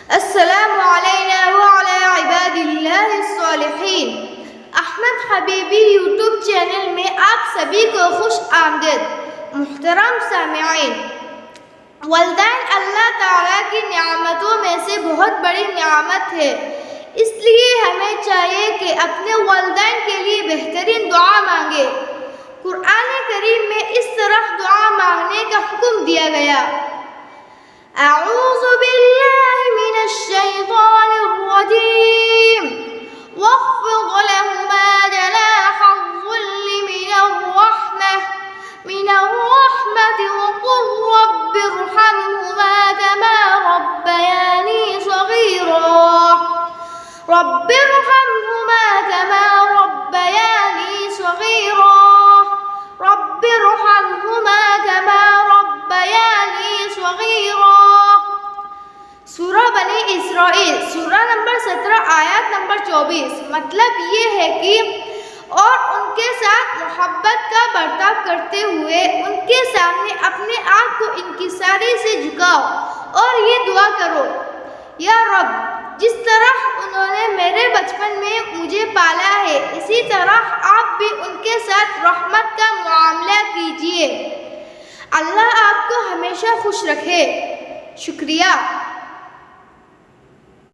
अस्सलामु अलैना व अला इबादिल्लाहिस्सालिहीन। अहमद हबीबी यूट्यूब चैनल में आप सभी को खुश आमदीद। मुहतरम सामिईन, वालिदैन अल्लाह ताला की नियामतों में से बहुत बड़ी नियामत है, इसलिए हमें चाहिए कि अपने वालिदैन के लिए बेहतरीन दुआ मांगे। कुरान करीम में इस तरह दुआ मांगने का हुक्म दिया गया, अऊज़ु बिल्लाहि मिनश शैतानिर रजीम वख़्फ़िज़ लहुमा जनाहज़्ज़ुल्लि मिनर रहमति वक़ुल रब्बिरहमहुमा कमा रब्बयानी सग़ीरा रब्बिरहमहुमा कमा रब्बयानी सग़ीरा रब्बिरहमहुमा कमा रब्बयानी सग़ीरा। सूरह बनी इसराइल, सूरह नंबर 17 आयत नंबर 24। मतलब ये है कि और उनके साथ मोहब्बत का बर्ताव करते हुए उनके सामने अपने आप को इंकिसारी से झुकाओ और ये दुआ करो, या रब, जिस तरह उन्होंने मेरे बचपन में मुझे पाला है, इसी तरह आप भी उनके साथ रहमत का मुआमला कीजिए। अल्लाह आपको हमेशा खुश रखे। शुक्रिया।